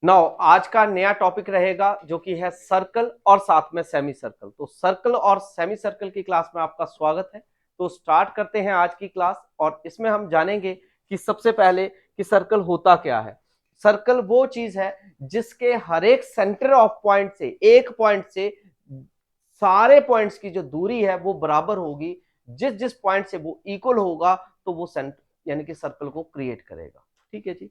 Now आज का नया टॉपिक रहेगा जो कि है सर्कल और साथ में सेमी सर्कल। तो सर्कल और सेमी सर्कल की क्लास में आपका स्वागत है। तो स्टार्ट करते हैं आज की क्लास और इसमें हम जानेंगे कि सबसे पहले कि सर्कल होता क्या है। सर्कल वो चीज है जिसके हर एक सेंटर ऑफ पॉइंट से, एक पॉइंट से सारे पॉइंट्स की जो दूरी है वो बराबर होगी। जिस जिस पॉइंट से वो इक्वल होगा तो वो सेंटर यानी कि सर्कल को क्रिएट करेगा। ठीक है जी।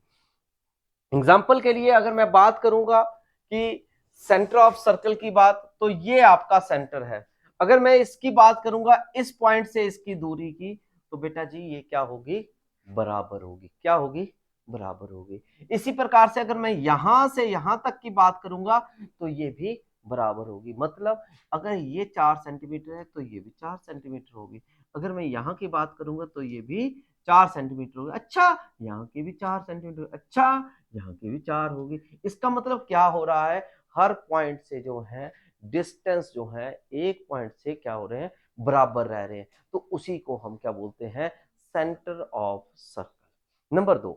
एग्जाम्पल के लिए अगर मैं बात करूंगा कि सेंटर ऑफ सर्कल की बात, तो ये आपका सेंटर है। अगर मैं इसकी बात करूंगा इस पॉइंट से इसकी दूरी की, तो बेटा जी ये क्या होगी, बराबर होगी। क्या होगी, बराबर होगी। इसी प्रकार से अगर मैं यहां से यहां तक की बात करूंगा तो ये भी बराबर होगी। मतलब अगर ये 4 सेंटीमीटर है तो ये भी 4 सेंटीमीटर होगी। अगर मैं यहाँ की बात करूंगा तो ये भी 4 सेंटीमीटर होगी। अच्छा, यहाँ की भी 4 सेंटीमीटर। अच्छा, यहाँ की भी 4 होगी। इसका मतलब क्या हो रहा है, हर पॉइंट से जो है डिस्टेंस जो है एक पॉइंट से क्या हो रहे हैं, बराबर रह रहे हैं। तो उसी को हम क्या बोलते हैं, सेंटर ऑफ सर्कल। नंबर 2,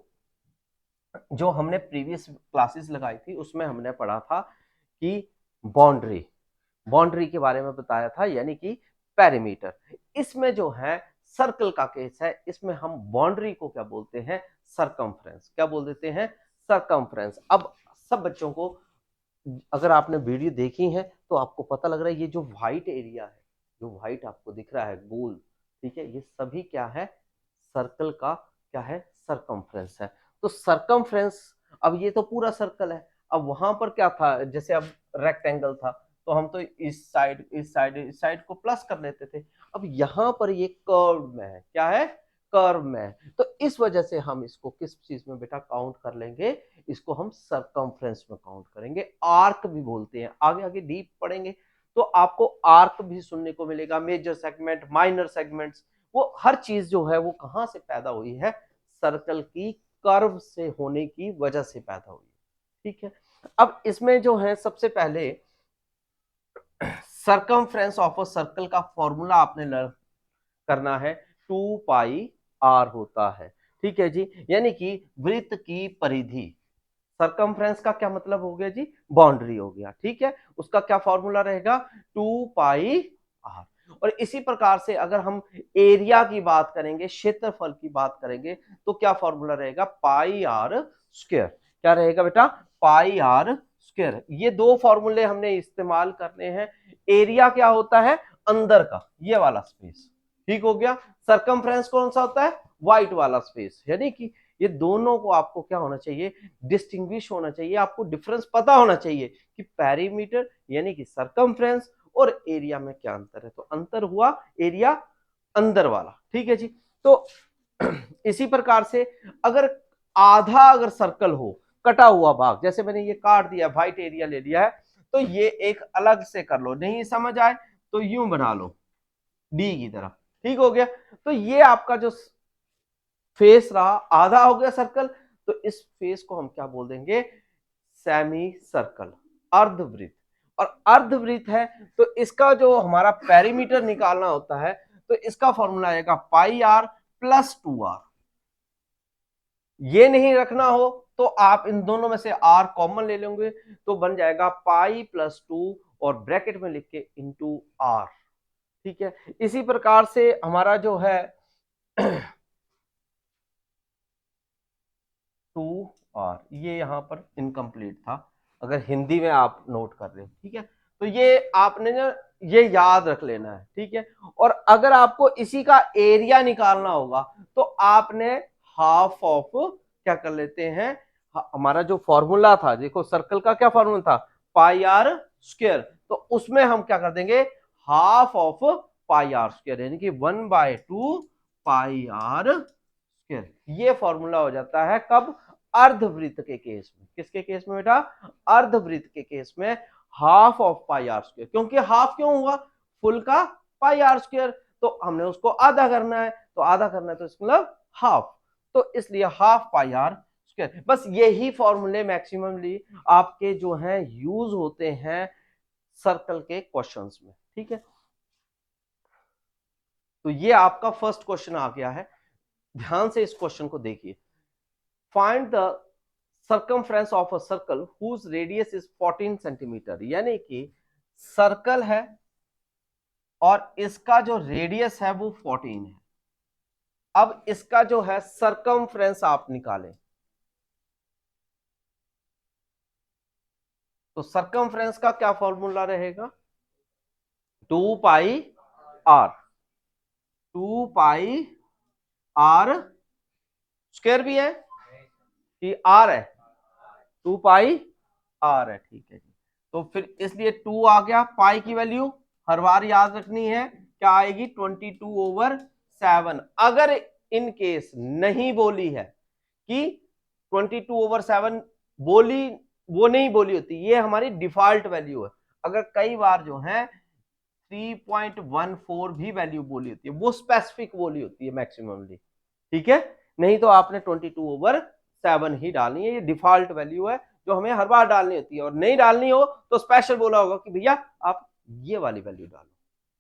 जो हमने प्रीवियस क्लासेस लगाई थी उसमें हमने पढ़ा था कि बाउंड्री, बाउंड्री के बारे में बताया था, यानी कि पेरीमीटर। इसमें जो है सर्कल का केस है, इसमें हम बाउंड्री को क्या बोलते हैं, सरकमफ्रेंस। क्या बोल देते हैं, सरकमफ्रेंस। अब सब बच्चों को, अगर आपने वीडियो देखी है तो आपको पता लग रहा है ये जो व्हाइट एरिया है, जो व्हाइट आपको दिख रहा है गोल, ठीक है, ये सभी क्या है, सर्कल का क्या है, सरकमफ्रेंस है। तो सरकमफ्रेंस, अब ये तो पूरा सर्कल है। अब वहां पर क्या था, जैसे अब रेक्टेंगल था तो हम तो इस साइड इस साइड इस साइड को प्लस कर लेते थे। अब यहां पर ये कर्व में है, क्या है, कर्व में है। तो इस वजह से हम इसको किस चीज में बेटा काउंट कर लेंगे, इसको हम सरकमफ्रेंस में काउंट करेंगे। आर्क भी बोलते हैं, आगे आगे डीप पढ़ेंगे तो आपको आर्क भी सुनने को मिलेगा, मेजर सेगमेंट, माइनर सेगमेंट्स। वो हर चीज जो है वो कहां से पैदा हुई है, सर्कल की कर्व से होने की वजह से पैदा हुई। ठीक है। अब इसमें जो है सबसे पहले सरकमफ्रेंस ऑफ अ सर्कल का फॉर्मूला आपने लर्न करना है, 2πr होता है। ठीक है जी, यानी कि वृत्त की परिधि। सरकमफ्रेंस का क्या मतलब हो गया जी, बाउंड्री हो गया। ठीक है, उसका क्या फॉर्मूला रहेगा, 2πr। और इसी प्रकार से अगर हम एरिया की बात करेंगे, क्षेत्रफल की बात करेंगे, तो क्या फॉर्मूला रहेगा, πr²। क्या रहेगा बेटा, πr²। ये दो फॉर्मूले हमने इस्तेमाल करने हैं। एरिया क्या होता है, अंदर का ये वाला स्पेस, ठीक हो गया। सरकमफ्रेंस कौन सा होता है, व्हाइट वाला स्पेस। यानी कि ये दोनों को आपको क्या होना चाहिए, डिस्टिंग्विश होना चाहिए, आपको डिफरेंस पता होना चाहिए कि पेरीमीटर यानी कि सरकमफ्रेंस और एरिया में क्या अंतर है। तो अंतर हुआ एरिया अंदर वाला। ठीक है जी। तो इसी प्रकार से अगर आधा अगर सर्कल हो, कटा हुआ भाग, जैसे मैंने ये काट दिया, व्हाइट एरिया ले लिया है, तो ये एक अलग से कर लो, नहीं समझ आए तो यूं बना लो, डी की तरह। ठीक हो गया। तो ये आपका जो फेस रहा, आधा हो गया सर्कल, तो इस फेस को हम क्या बोल देंगे, सेमी सर्कल, अर्धवृत्त। और अर्धवृत्त है तो इसका जो हमारा पेरीमीटर निकालना होता है, तो इसका फॉर्मूला आएगा πr+2r। ये नहीं रखना हो तो आप इन दोनों में से r कॉमन ले लेंगे, तो बन जाएगा π+2 और ब्रैकेट में लिख के इंटू r। ठीक है। इसी प्रकार से हमारा जो है 2r, ये यहां पर इनकम्प्लीट था, अगर हिंदी में आप नोट कर रहे हो। ठीक है, तो ये आपने ना ये याद रख लेना है। ठीक है। और अगर आपको इसी का एरिया निकालना होगा तो आपने हाफ ऑफ क्या कर लेते हैं, हमारा जो फॉर्मूला था, देखो सर्कल का क्या फॉर्मूला था, πr²। तो उसमें हम क्या कर देंगे, हाफ ऑफ πr², यानी कि 1/2 πr²। ये फॉर्मूला हो जाता है कब, अर्धवृत्त के केस में। किसके केस में बेटा, अर्धवृत्त के केस में हाफ ऑफ πr²। क्योंकि हाफ क्यों हुआ, फुल का πr², तो हमने उसको आधा करना है, तो आधा करना है तो इसका मतलब हाफ, तो इसलिए हाफ πr²। बस यही फॉर्मूले मैक्सिममली आपके जो हैं यूज होते हैं सर्कल के क्वेश्चंस में। ठीक है। तो ये आपका फर्स्ट क्वेश्चन आ गया है, ध्यान से इस क्वेश्चन को देखिए। Find the circumference of a circle whose radius is 14 centimetre, यानी कि सर्कल है और इसका जो रेडियस है वो 14 है। अब इसका जो है सर्कमफ्रेंस आप निकालें, तो सर्कमफ्रेंस का क्या फॉर्मूला रहेगा, 2 pi are, 2 pi r square भी है कि आर है, 2 पाई आर है, ठीक है जी। तो फिर इसलिए 2 आ गया, पाई की वैल्यू हर बार याद रखनी है, क्या आएगी 22/7। अगर इन केस नहीं बोली है कि 22/7 बोली, वो नहीं बोली होती, ये हमारी डिफॉल्ट वैल्यू है। अगर कई बार जो है 3.14 भी वैल्यू बोली होती है, वो स्पेसिफिक बोली होती है मैक्सिममली, ठीक है। नहीं तो आपने 22/7 ही डालनी है, ये डिफॉल्ट वैल्यू है जो हमें हर बार डालनी होती है। और नहीं डालनी हो तो स्पेशल बोला होगा कि भैया आप ये वाली वैल्यू डालो,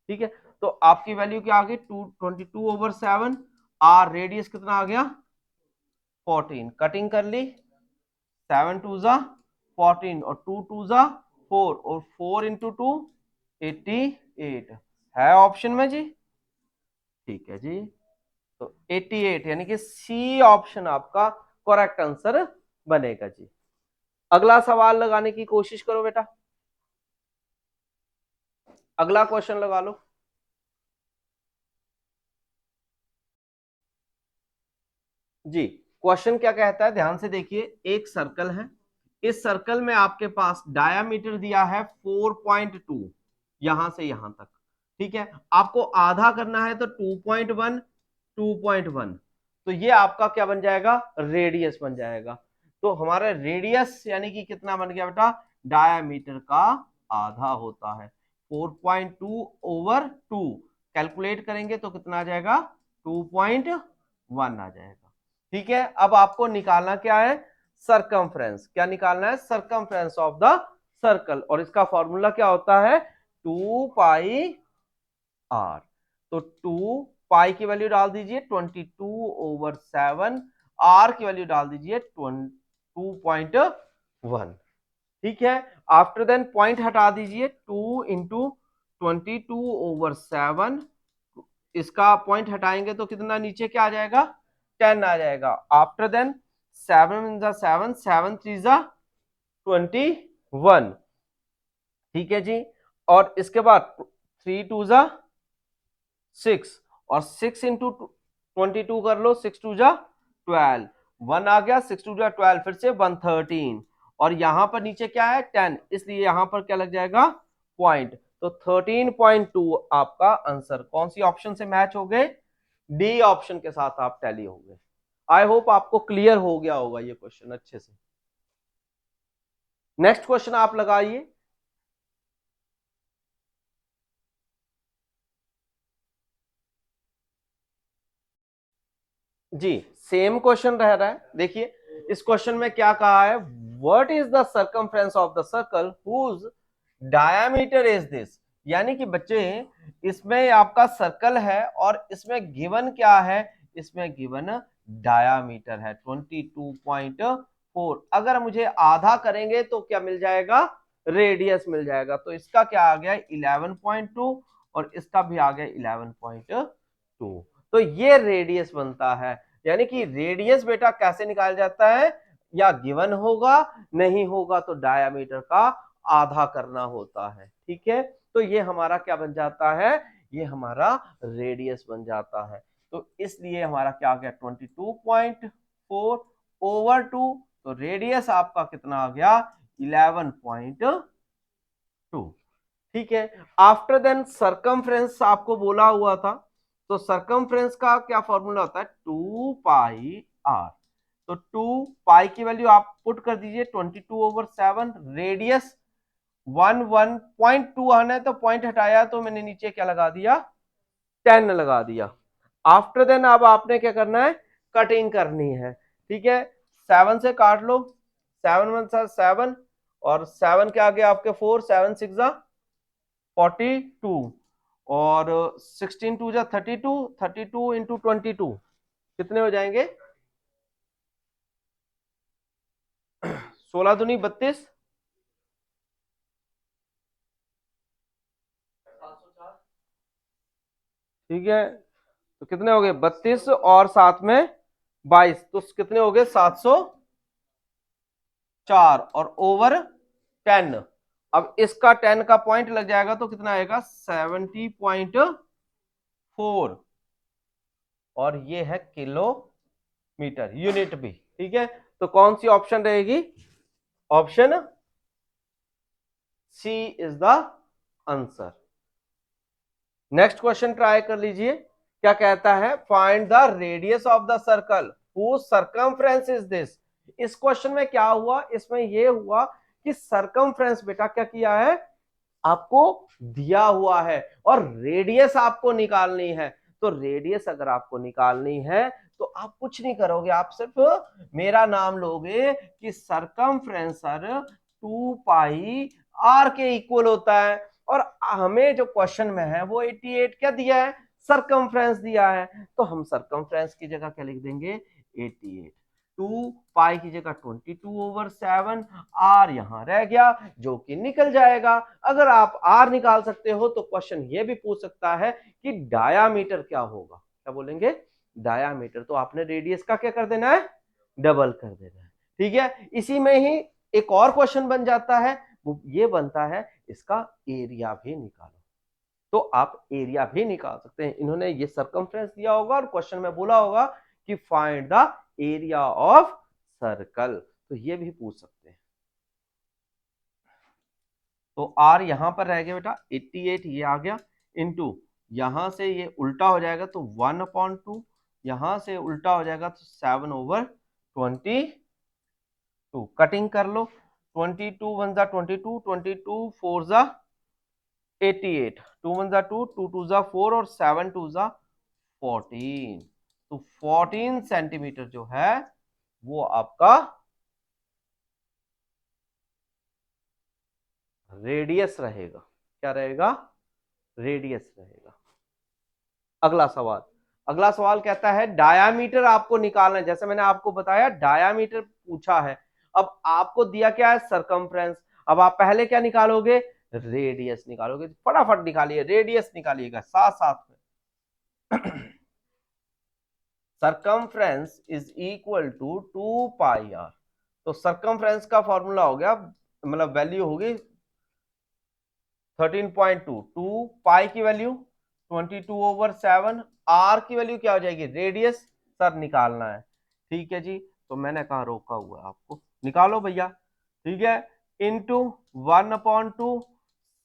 ठीक है। तो आपकी वैल्यू क्या आ गई, 22/7। आर रेडियस कितना आ गया 14, कटिंग कर ली, 7 2 जा 14 और 2 2 जा 4 और 4 इंटू 2 88 है ऑप्शन में जी, ठीक है जी। तो 88 यानी कि सी ऑप्शन आपका करेक्ट आंसर बनेगा जी। अगला सवाल लगाने की कोशिश करो बेटा, अगला क्वेश्चन लगा लो जी। क्वेश्चन क्या कहता है, ध्यान से देखिए, एक सर्कल है, इस सर्कल में आपके पास डायामीटर दिया है 4.2, यहां से यहां तक, ठीक है। आपको आधा करना है तो 2.1 2.1, तो ये आपका क्या बन जाएगा, रेडियस बन जाएगा। तो हमारा रेडियस यानी कि कितना बन गया बेटा, डायामीटर का आधा होता है, 4.2/2 कैलकुलेट करेंगे तो कितना आ जाएगा, 2.1 आ जाएगा, ठीक है। अब आपको निकालना क्या है, सरकमफ्रेंस, क्या निकालना है, सरकमफ्रेंस ऑफ द सर्कल, और इसका फॉर्मूला क्या होता है, 2 पाई आर। तो 2 पाई की वैल्यू डाल दीजिए 22/7, आर की वैल्यू डाल दीजिए 2.1, ठीक है। आफ्टर देन पॉइंट हटा दीजिए, 2 × 22/7, इसका पॉइंट हटाएंगे तो कितना नीचे क्या आ जाएगा, 10 आ जाएगा। आफ्टर देन 7 7 21, ठीक है जी। और इसके बाद 3 2 6 और 6 इंटू 22 कर लो, 6 2 12, 1 आ गया, 6 2 12, फिर से 113, और यहां पर नीचे क्या है 10, इसलिए यहां पर क्या लग जाएगा पॉइंट। तो 13.2 आपका आंसर कौन सी ऑप्शन से मैच हो गए, डी ऑप्शन के साथ आप टैली हो गए। आई होप आपको क्लियर हो गया होगा ये क्वेश्चन अच्छे से। नेक्स्ट क्वेश्चन आप लगाइए जी। सेम क्वेश्चन रह रहा है, देखिए इस क्वेश्चन में क्या कहा है, what is the circumference of the circle whose diameter is this, यानी कि बच्चे इसमें आपका सर्कल है और इसमें गिवन क्या है, इसमें गिवन डायामीटर है 22.4। अगर मुझे आधा करेंगे तो क्या मिल जाएगा, रेडियस मिल जाएगा। तो इसका क्या आ गया 11.2 और इसका भी आ गया 11.2, तो ये रेडियस बनता है। यानी कि रेडियस बेटा कैसे निकाला जाता है, या गिवन होगा, नहीं होगा तो डायामीटर का आधा करना होता है, ठीक है। तो ये हमारा क्या बन जाता है, ये हमारा रेडियस बन जाता है। तो इसलिए हमारा क्या आ गया 22.4/2, तो रेडियस आपका कितना आ गया 11.2, ठीक है। आफ्टर देन सरकमफ्रेंस आपको बोला हुआ था, तो सरकमफ्रेंस का क्या फॉर्मूला होता है, 2 पाई आर। तो 2 पाई की वैल्यू आप पुट कर दीजिए 22/7, रेडियस 1.2 आना है तो पॉइंट हटाया तो मैंने नीचे क्या लगा दिया 10 लगा दिया। आफ्टर देन अब आपने क्या करना है, कटिंग करनी है, ठीक है। 7 से काट लो, 7 1 7 और 7 के आगे आपके 4, 7 6 42 और 16 2 32, 32 इंटू 22 कितने हो जाएंगे 16 दूनी 32, ठीक है, तो कितने हो गए 32 और साथ में 22, तो कितने हो गए 704 और ओवर 10। अब इसका 10 का पॉइंट लग जाएगा तो कितना आएगा 70.4, और ये है किलोमीटर यूनिट भी, ठीक है। तो कौन सी ऑप्शन रहेगी, option C is the answer. Next question try कर लीजिए, क्या कहता है, find the radius of the circle whose circumference is this. इस क्वेश्चन में क्या हुआ, इसमें यह हुआ कि सर्कमफ्रेंस बेटा क्या किया है, आपको दिया हुआ है और रेडियस आपको निकालनी है। तो रेडियस अगर आपको निकालनी है तो आप कुछ नहीं करोगे, आप सिर्फ मेरा नाम लोगे कि सर्कमफ्रेंसर 2 पाई आर के इक्वल होता है, और हमें जो क्वेश्चन में है वो 88 क्या दिया है, सर्कमफ्रेंस दिया है। तो हम सर्कमफ्रेंस की जगह क्या लिख देंगे 88, 2 पाई की जगह 22/7, आर यहां रह गया जो कि निकल जाएगा। अगर आप आर निकाल सकते हो तो क्वेश्चन ये भी पूछ सकता है कि डायामीटर क्या होगा, क्या बोलेंगे डायामीटर, तो आपने रेडियस का क्या कर देना है, डबल कर देना है, ठीक है। इसी में ही एक और क्वेश्चन बन जाता है, वो ये बनता है इसका एरिया भी निकालो, तो आप एरिया भी निकाल सकते हैं। इन्होंने ये सर्कमफ्रेंस दिया होगा और क्वेश्चन में बोला होगा कि find the area of circle, तो ये भी पूछ सकते हैं। तो आर यहां पर रह गया बेटा 88, ये आ गया, इनटू यहां से ये उल्टा हो जाएगा तो 1/2, यहां से उल्टा हो जाएगा तो 7/22, कटिंग कर लो, 22 1 जा 22, 22 4 जा 88, 2 1 जा 2, 2 2 जा 4 और 7 2 जा 14, तो 14 सेंटीमीटर जो है वो आपका रेडियस रहेगा। क्या रहेगा, रेडियस रहेगा। अगला सवाल, अगला सवाल कहता है डायामीटर आपको निकालना है, जैसे मैंने आपको बताया डायामीटर पूछा है। अब आपको दिया क्या है सर्कमफ्रेंस, अब आप पहले क्या निकालोगे, रेडियस निकालोगे, फटाफट निकालिए, रेडियस निकालिएगा साथ साथ में। Circumference is equal to 2 pi r, तो सर्कमफ्रेंस का फॉर्मूला हो गया, मतलब वैल्यू होगी 13.2, 2 पाई की वैल्यू 22/7, आर की वैल्यू क्या हो जाएगी, रेडियस सर निकालना है, ठीक है जी। तो मैंने कहा रोका हुआ है आपको, निकालो भैया, ठीक है, इंटू 1/2,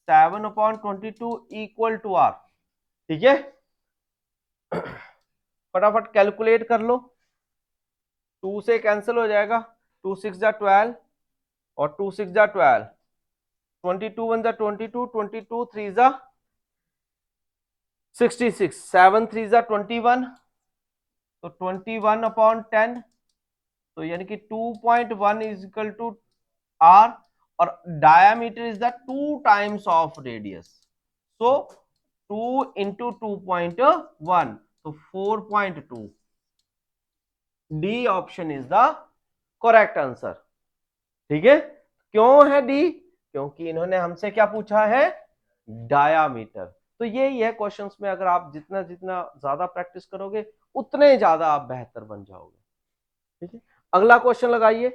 7/22 इक्वल टू आर, ठीक है। फटाफट कैलकुलेट कर लो, 2 से कैंसिल हो जाएगा, 2 6 जा 12 और 2 6 जा 12, 22 1 जा 22, 22 3 जा 66, 7 3 जा 21, तो 21/10, तो यानी कि 2.1 इज इक्वल टू आर, और diameter is the 2 times of radius, so 2 into 2.1, तो 4.2, D option is the correct answer, ठीक है। क्यों है डी, क्योंकि इन्होंने हमसे क्या पूछा है, डायामीटर। तो यही है क्वेश्चंस में, अगर आप जितना जितना ज्यादा प्रैक्टिस करोगे उतने ज्यादा आप बेहतर बन जाओगे, ठीक है। अगला क्वेश्चन लगाइए,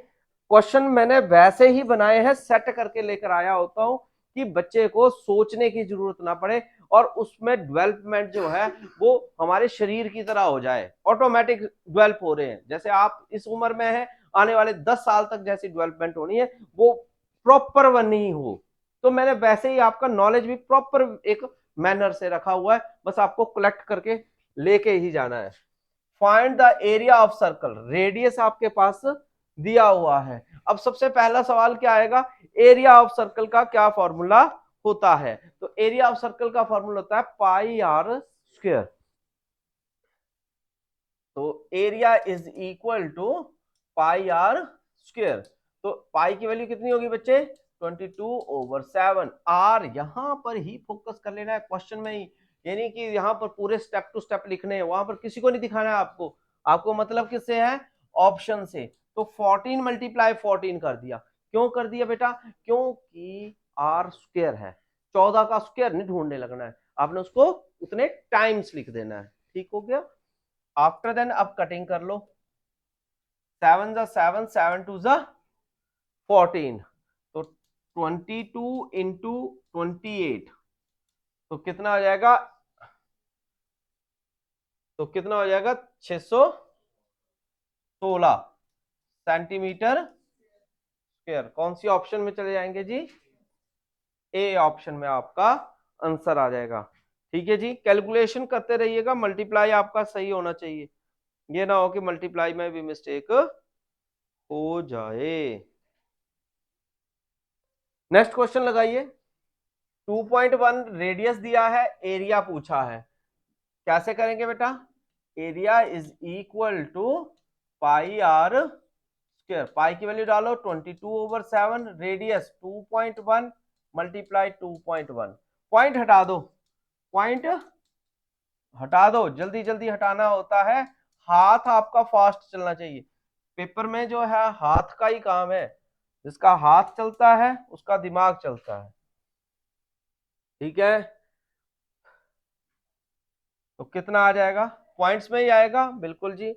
क्वेश्चन मैंने वैसे ही बनाए हैं, सेट करके लेकर आया होता हूं कि बच्चे को सोचने की जरूरत ना पड़े, और उसमें डेवलपमेंट जो है वो हमारे शरीर की तरह हो जाए, ऑटोमेटिक डेवलप हो रहे हैं, जैसे आप इस उम्र में है, आने वाले 10 साल तक जैसी डेवलपमेंट होनी है वो प्रॉपर बनी हो। तो मैंने वैसे ही आपका नॉलेज भी प्रॉपर एक मैनर से रखा हुआ है, बस आपको कलेक्ट करके लेके ही जाना है। Find the area of circle, radius आपके पास दिया हुआ है। अब सबसे पहला सवाल क्या आएगा, एरिया ऑफ सर्कल का क्या फॉर्मूला होता है, तो एरिया ऑफ सर्कल का फॉर्मूला होता है पाई आर स्क्वायर, तो area is equal to pi r square, तो पाई की वैल्यू कितनी होगी बच्चे 22/7, आर यहां पर ही फोकस कर लेना है क्वेश्चन में ही, यानी कि यहां पर पूरे स्टेप टू स्टेप लिखने हैं, वहां पर किसी को नहीं दिखाना है आपको मतलब किससे है, ऑप्शन से। तो 14 × 14 कर दिया, क्यों कर दिया बेटा? क्योंकि आर स्क्वायर है, 14 का स्क्वायर नहीं ढूंढने लगना है, आपने उसको उतने टाइम्स लिख देना है। ठीक हो गया। आफ्टर देन अब कटिंग कर लो, 7 जा 7, 7 2 जा 14, तो 22 इंटू 28, तो कितना हो जाएगा? तो कितना हो जाएगा? 616 सेंटीमीटर स्क्वायर। कौन सी ऑप्शन में चले जाएंगे जी? ए ऑप्शन में आपका आंसर आ जाएगा। ठीक है जी, कैलकुलेशन करते रहिएगा, मल्टीप्लाई आपका सही होना चाहिए, ये ना हो कि मल्टीप्लाई में भी मिस्टेक हो जाए। नेक्स्ट क्वेश्चन लगाइए। 2.1 रेडियस दिया है, एरिया पूछा है, कैसे करेंगे बेटा? Area is equal to pi r square, pi की वैल्यू डालो 22/7, रेडियस 2.1 मल्टीप्लाई 2.1, पॉइंट हटा दो, पॉइंट हटा दो, जल्दी जल्दी हटाना होता है, हाथ आपका फास्ट चलना चाहिए, पेपर में जो है हाथ का ही काम है, जिसका हाथ चलता है उसका दिमाग चलता है। ठीक है, तो कितना आ जाएगा? पॉइंट्स में ही आएगा, बिल्कुल जी।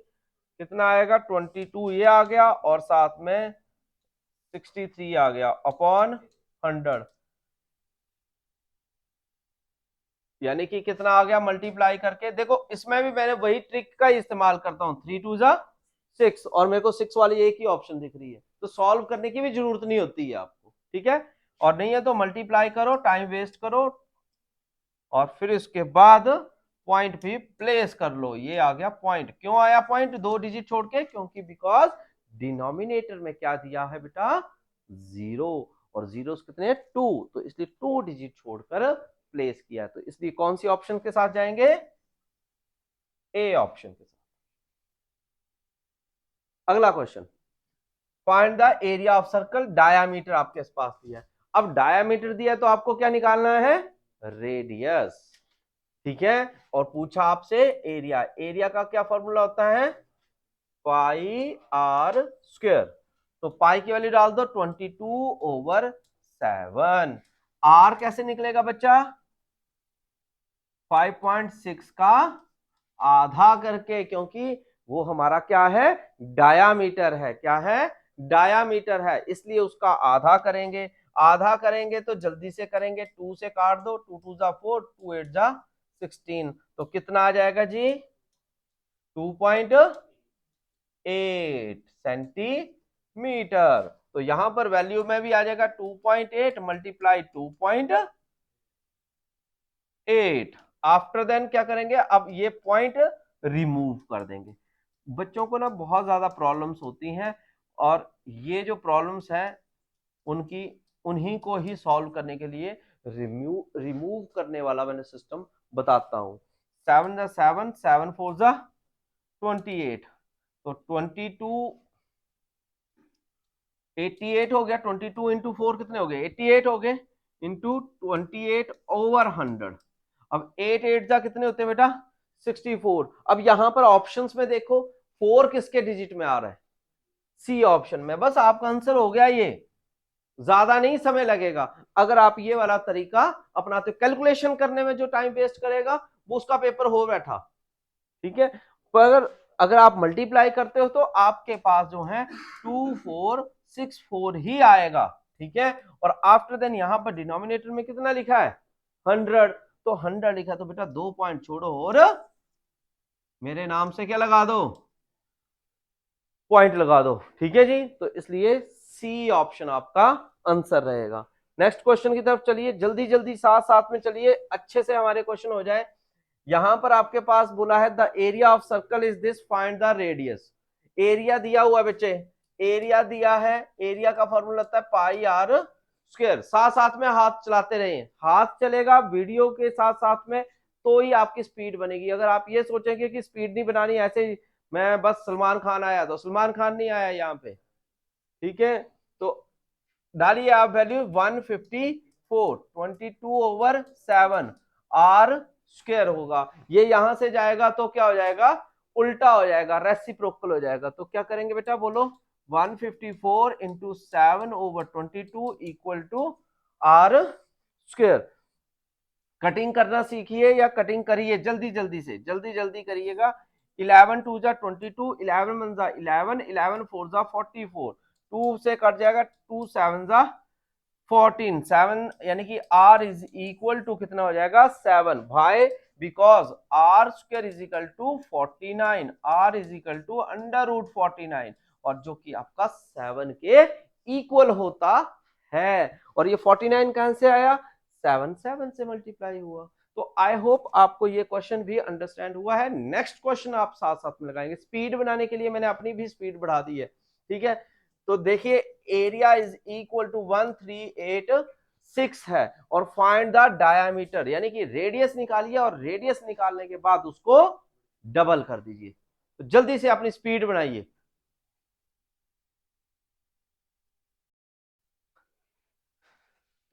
कितना आएगा? 22 ये आ गया और साथ में 63 आ गया अपॉन 100, यानी कि कितना आ गया मल्टीप्लाई करके? देखो इसमें भी मैंने वही ट्रिक का इस्तेमाल करता हूं, 3 2 जा 6, और मेरे को 6 वाली एक ही ऑप्शन दिख रही है, तो सॉल्व करने की भी जरूरत नहीं होती है आपको। ठीक है, और नहीं है तो मल्टीप्लाई करो, टाइम वेस्ट करो, और फिर इसके बाद पॉइंट भी प्लेस कर लो। ये आ गया पॉइंट। क्यों आया पॉइंट 2 डिजिट छोड़ के? क्योंकि बिकॉज डिनोमिनेटर में क्या दिया है बेटा? 0, और जीरोस कितने? 2, तो इसलिए 2 डिजिट छोड़कर प्लेस किया, तो इसलिए कौन सी ऑप्शन के साथ जाएंगे? ए ऑप्शन के साथ। अगला question, find the area of circle, diameter आपके पास दिया है। अब डायामीटर दिया है तो आपको क्या निकालना है? रेडियस। ठीक है, और पूछा आपसे एरिया, एरिया का क्या फॉर्मूला होता है? पाई आर स्क्वायर, तो पाई की वैल्यू डाल दो 22/7, आर कैसे निकलेगा बच्चा? 5.6 का आधा करके, क्योंकि वो हमारा क्या है? डायामीटर है। क्या है? डायामीटर है, इसलिए उसका आधा करेंगे। आधा करेंगे तो जल्दी से करेंगे, 2 से काट दो, 2 2 जा 4, 2 8 जा 16, तो कितना आ जाएगा जी? 2.8 सेंटीमीटर। तो यहां पर वैल्यू में भी आ जाएगा 2.8 मल्टीप्लाई 2.8। आफ्टर देन क्या करेंगे? अब ये पॉइंट रिमूव कर देंगे। बच्चों को ना बहुत ज्यादा प्रॉब्लम्स होती हैं, और ये जो प्रॉब्लम्स हैं उनकी उन्हीं को ही सॉल्व करने के लिए रिमूव करने वाला मैंने सिस्टम बताता हूं। 7 जा 7, 7 4 जा 28, तो 88 हो गया। 22 इंटू 4 कितने हो गए? 88 हो गए, इंटू 28/100। अब 8 8 जा कितने होते हैं बेटा? 64। अब यहां पर ऑप्शंस में देखो 4 किसके डिजिट में आ रहा है? सी ऑप्शन में। बस आपका आंसर हो गया, ये ज्यादा नहीं समय लगेगा अगर आप ये वाला तरीका अपनाते। कैलकुलेशन करने में जो टाइम वेस्ट करेगा वो उसका पेपर हो बैठा। ठीक है, पर अगर आप मल्टीप्लाई करते हो तो आपके पास जो है 2464 ही आएगा। ठीक है, और आफ्टर देन यहां पर डिनोमिनेटर में कितना लिखा है? 100, तो 100 लिखा, तो बेटा 2 पॉइंट छोड़ो और मेरे नाम से क्या लगा दो? पॉइंट लगा दो। ठीक है जी, तो इसलिए सी ऑप्शन आपका आंसर रहेगा। नेक्स्ट क्वेश्चन की तरफ चलिए, जल्दी जल्दी साथ साथ में चलिए, अच्छे से हमारे क्वेश्चन हो जाए। यहां पर आपके पास बोला है the area of circle is this, find the radius. Area दिया हुआ बच्चे, एरिया दिया है, एरिया का फॉर्मूला होता है पाई आर स्क्वायर। साथ साथ में हाथ चलाते रहिए, हाथ चलेगा वीडियो के साथ साथ में, तो ही आपकी स्पीड बनेगी। अगर आप ये सोचेंगे कि स्पीड नहीं बनानी, ऐसे मैं बस सलमान खान आया, तो सलमान खान नहीं आया यहाँ पे। ठीक है, तो डालिए आप वैल्यू 154, 22/7 आर स्क्वायर होगा। ये यहां से जाएगा तो क्या हो जाएगा? उल्टा हो जाएगा, रेसिप्रोकल हो जाएगा। तो क्या करेंगे बेटा? बोलो, 154 into 7/22 equal to r square. Cutting करना सीखिए या कटिंग करिए, जल्दी जल्दी से, जल्दी जल्दी करिएगा। 11 2 जा 22, 11 1 जा 11, 11 4 जा 44, 2 से कट जाएगा, 2 7 जा 14, 7 यानी कि r इज इक्वल टू कितना हो जाएगा 7। भाई because r square is equal to 49, r is equal to √49, और जो कि आपका 7 के इक्वल होता है। और ये 49 कहां से आया, 7 7 से मल्टीप्लाई हुआ। तो आई होप आपको ये क्वेश्चन भी अंडरस्टैंड हुआ है। नेक्स्ट क्वेश्चन आप साथ साथ में लगाएंगे। स्पीड बनाने के लिए मैंने अपनी भी स्पीड बढ़ा दी है, ठीक है। तो देखिए एरिया इज इक्वल टू 1386 है, और फाइंड द डायामीटर, यानी कि रेडियस निकालिए, और रेडियस निकालने के बाद उसको डबल कर दीजिए। तो जल्दी से अपनी स्पीड बनाइए।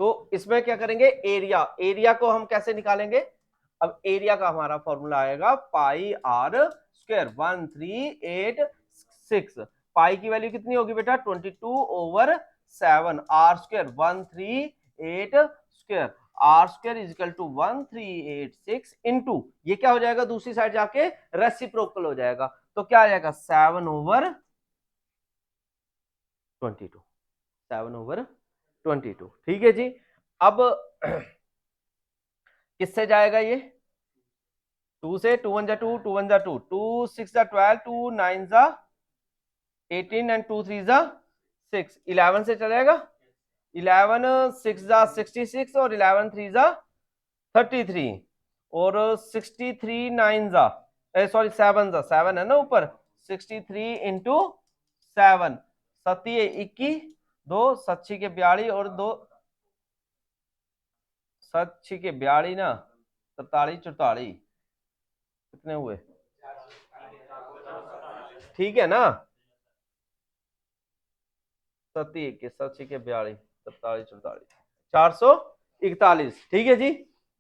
तो इसमें क्या करेंगे, एरिया, एरिया को हम कैसे निकालेंगे। अब एरिया का हमारा फॉर्मूला आएगा पाई आर स्क्वायर 1386। पाई की वैल्यू कितनी होगी बेटा 22/7, r square 138 square, r square is equal to 1386 into, ये क्या हो जाएगा दूसरी साइड जाके रेसिप्रोकल हो जाएगा, तो क्या आ जाएगा 7/22, 7/22। ठीक है जी। अब किससे जाएगा ये, 2 से, 2 1 जा 2, 2 1 जा 2, 2 6 जा 12, 2 9 जा 18 एंड 2 3 जा 6, 11 से चलेगा, 11 6 जा 66 और 11 3 जा 33, और 63 9 जा सॉरी 7 जा 7 है ना ऊपर, 63 इंटू 7, 7 21, 2 7 के 42 और 2 7 के 42 ना 43 44, कितने हुए, ठीक है ना, 7 के 7 के 42 47 44 441, ठीक है जी।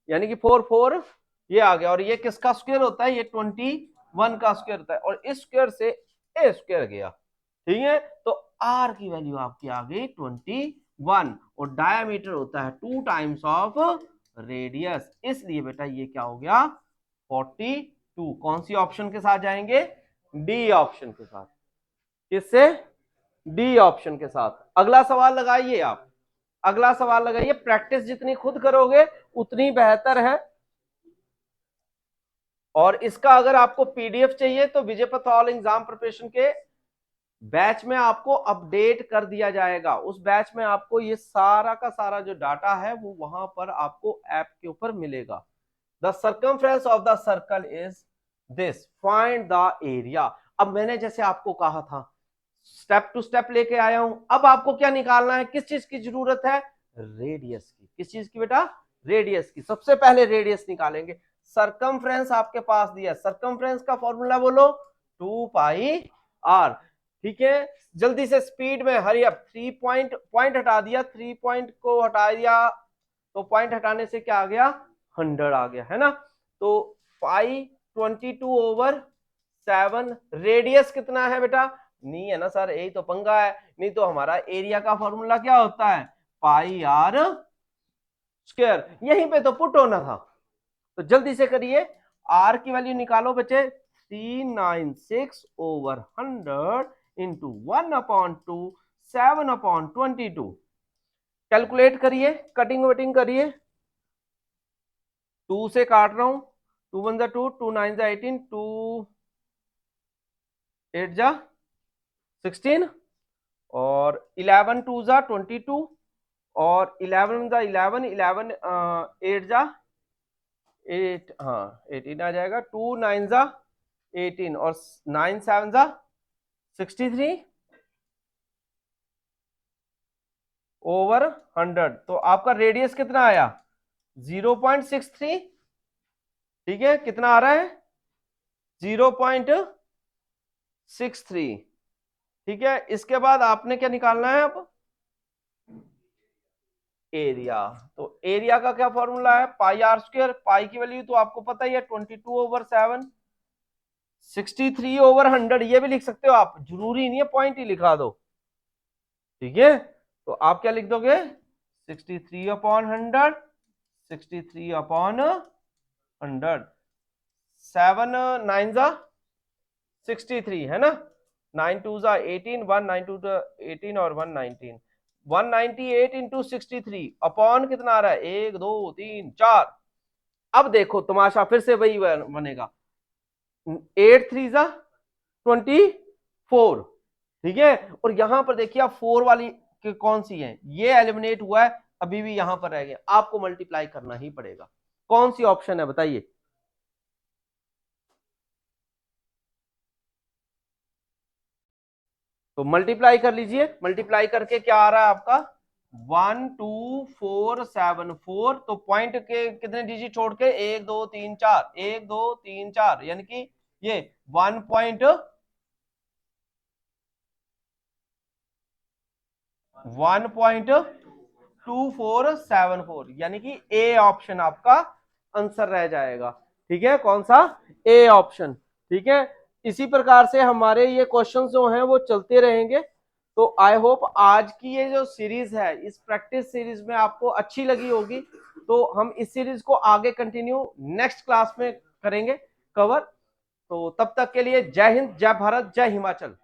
यानी कि 4 4 ये आ गया, और ये किसका स्क्वायर होता है, ये 21 का स्क्वायर होता है, और इस स्क्वायर से ए स्क्वायर गया, ठीक है। तो आर की वैल्यू आपकी आ गई 21, और डायामीटर होता है 2 टाइम्स ऑफ रेडियस, इसलिए बेटा ये क्या हो गया 42। कौन सी ऑप्शन के साथ जाएंगे, डी ऑप्शन के साथ। किससे, डी ऑप्शन के साथ। अगला सवाल लगाइए आप, अगला सवाल लगाइए। प्रैक्टिस जितनी खुद करोगे उतनी बेहतर है, और इसका अगर आपको पीडीएफ चाहिए तो विजय पथौल एग्जाम प्रिपरेशन के बैच में आपको अपडेट कर दिया जाएगा। उस बैच में आपको ये सारा का सारा जो डाटा है वो वहां पर आपको ऐप के ऊपर मिलेगा। The circumference of the circle is this, find the area. अब मैंने जैसे आपको कहा था स्टेप टू स्टेप लेके आया हूं। अब आपको क्या निकालना है, किस चीज की जरूरत है, रेडियस की। किस चीज की बेटा, रेडियस की। सबसे पहले रेडियस निकालेंगे। सर्कमफ्रेंस आपके पास दिया, सर्कमफ्रेंस का फॉर्मूला बोलो 2 पाई आर, ठीक है। जल्दी से स्पीड में हरी अप, 3 पॉइंट हटा दिया, 3 पॉइंट को हटा दिया तो पॉइंट हटाने से क्या आ गया 100 आ गया, है ना। तो पाई 22/7, रेडियस कितना है बेटा, नहीं है ना सर, यही तो पंगा है, नहीं तो हमारा एरिया का फॉर्मूला क्या होता है पाई आर स्क्वायर, यहीं पे तो पुट होना था। तो जल्दी से करिए, आर की वैल्यू निकालो बच्चे, 396/100 इंटू 1/2 7/22। कैलकुलेट करिए, कटिंग वटिंग करिए, 2 से काट रहा हूं, 2 1 जा 2, 2 9 जा 18, 2 8 जा 16, और 11 2 जा 22, और 11 जा 11, 11 8 जा 8, हाँ 18 आ जाएगा, 2 9 जा 18 और 9 7 जा 63/100। तो आपका रेडियस कितना आया 0.63, ठीक है, कितना आ रहा है 0.63, ठीक है। इसके बाद आपने क्या निकालना है अब, एरिया। तो एरिया का क्या फॉर्मूला है पाई आर स्क्वायर, पाई की वैल्यू तो आपको पता ही है 22/7, 63/100, ये भी लिख सकते हो आप, जरूरी नहीं है पॉइंट ही लिखा दो, ठीक है, तो आप क्या लिख दोगे 63/100, 63/100, 7 9 जा 63 है ना, 9 2 जा 18, 1 9 2 18 और 1 19, 198 इंटू 63 अपॉन कितना आ रहा है 1 2 3 4। अब देखो तमाशा फिर से वही बनेगा, 8 3 जा 24, ठीक है, और यहां पर देखिए आप 4 वाली कौन सी है, ये एलिमिनेट हुआ है, अभी भी यहां पर रह गया, आपको मल्टीप्लाई करना ही पड़ेगा। कौन सी ऑप्शन है बताइए? तो मल्टीप्लाई कर लीजिए, मल्टीप्लाई करके क्या आ रहा है आपका 12474, तो पॉइंट के कितने डिजिट छोड़ के 1 2 3 4, 1 2 3 4, यानी कि ये 1.2474, यानी कि ए ऑप्शन आपका आंसर रह जाएगा। ठीक है, कौन सा? A option. ठीक है, इसी प्रकार से हमारे ये क्वेश्चंस जो हैं वो चलते रहेंगे। तो आई होप आज की ये जो सीरीज है, इस प्रैक्टिस सीरीज में आपको अच्छी लगी होगी। तो हम इस सीरीज को आगे कंटिन्यू नेक्स्ट क्लास में करेंगे कवर। तो तब तक के लिए जय हिंद, जय भारत, जय हिमाचल।